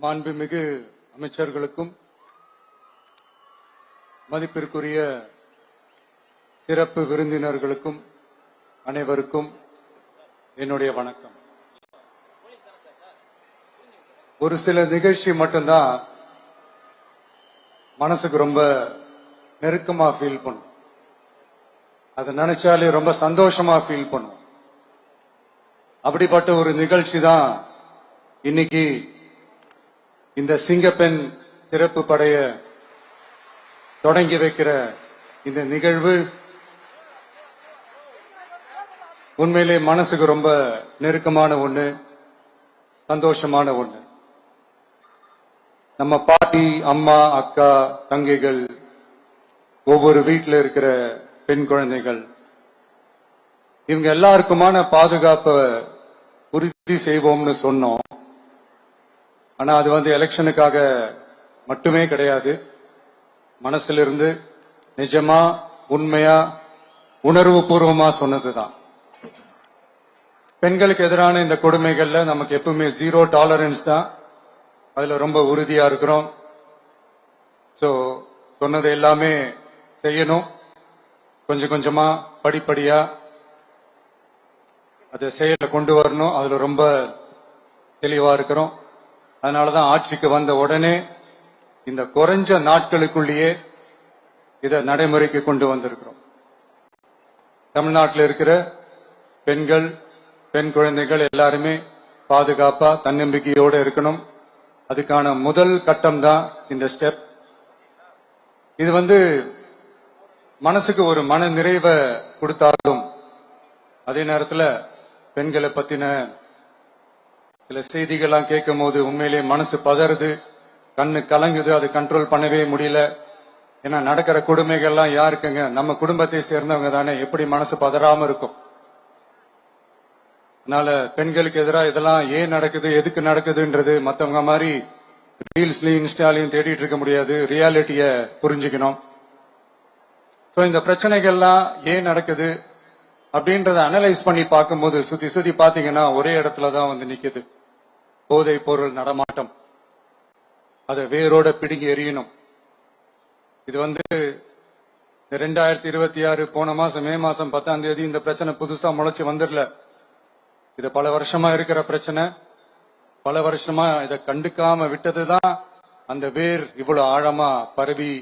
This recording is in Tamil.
மாண்புமிகு அமைச்சர்களுக்கும் மதிப்பிற்குரிய சிறப்பு விருந்தினர்களுக்கும் அனைவருக்கும் என்னுடைய வணக்கம். ஒரு சில நிகழ்ச்சி மட்டும்தான் மனசுக்கு ரொம்ப நெருக்கமா ஃபீல் பண்ணும். அதை நினைச்சாலே ரொம்ப சந்தோஷமா ஃபீல் பண்ணும். அப்படிப்பட்ட ஒரு நிகழ்ச்சி தான் இன்னைக்கு இந்த சிங்கப்பெண் சிறப்பு படைய தொடங்கி வைக்கிற இந்த நிகழ்வு. உண்மையிலே மனசுக்கு ரொம்ப நெருக்கமான ஒண்ணு, சந்தோஷமான ஒண்ணு. நம்ம பாட்டி, அம்மா, அக்கா, தங்கைகள், ஒவ்வொரு வீட்டில் இருக்கிற பெண் குழந்தைகள், இவங்க எல்லாருக்குமான பாதுகாப்பை உறுதி செய்வோம்னு சொன்னோம். ஆனா அது எலெக்ஷனுக்காக மட்டுமே கிடையாது. மனசுல இருந்து நிஜமா, உண்மையா, உணர்வு பூர்வமா சொன்னதுதான். பெண்களுக்கு எதிரான இந்த கொடுமைகள்ல நமக்கு எப்பவுமே 0 டாலரன்ஸ் தான். அதுல ரொம்ப உறுதியா இருக்கிறோம். சோ சொன்னது எல்லாமே செய்யணும். கொஞ்சம் கொஞ்சமா, படிப்படியா அதை செயல கொண்டு வரணும். அதுல ரொம்ப தெளிவா இருக்கிறோம். அதனாலதான் ஆட்சிக்கு வந்த உடனே இந்த குறைஞ்ச நாட்களுக்குள்ளேயே இதை நடைமுறைக்கு கொண்டு வந்திருக்கிறோம். தமிழ்நாட்டில் இருக்கிற பெண்கள், பெண் குழந்தைகள் எல்லாருமே பாதுகாப்பா, தன்னம்பிக்கையோட இருக்கணும். அதுக்கான முதல் கட்டம் தான் இந்த ஸ்டெப். இது மனசுக்கு ஒரு மன நிறைவை கொடுத்தாலும், அதே நேரத்தில் பெண்களை பத்தின சில செய்திகள்லாம் கேட்கும் போது உண்மையிலேயே மனசு பதறுது, கண்ணு கலங்குது. அது கண்ட்ரோல் பண்ணவே முடியல. ஏன்னா நடக்கிற கொடுமைகள்லாம் யாருக்குங்க? நம்ம குடும்பத்தை சேர்ந்தவங்க தானே. எப்படி மனசு பதறாம இருக்கும்? அதனால பெண்களுக்கு எதிராக இதெல்லாம் ஏன் நடக்குது, எதுக்கு நடக்குதுன்றது மத்தவங்க மாதிரி ரீல்ஸ்லயும் இன்ஸ்டாலையும் தேடிட்டு இருக்க முடியாது. ரியாலிட்டிய புரிஞ்சுக்கணும். சோ இந்த பிரச்சனைகள்லாம் ஏன் நடக்குது அப்படின்றத அனலைஸ் பண்ணி பார்க்கும்போது சுத்தி சுத்தி பாத்தீங்கன்னா ஒரே இடத்துலதான் நிக்குது. போதை பொருள் நடமாட்டம். அதை வேரோட பிடுங்கி எறியணும். இது 2026 போன மாசம் மே மாசம் 10ஆம் தேதி இந்த பிரச்சனை புதுசா முளைச்சு வந்துடல. இது பல வருஷமா இருக்கிற பிரச்சனை. பல வருஷமா இதை கண்டுக்காம விட்டதுதான் அந்த வேர் இவ்வளவு ஆழமா பரவி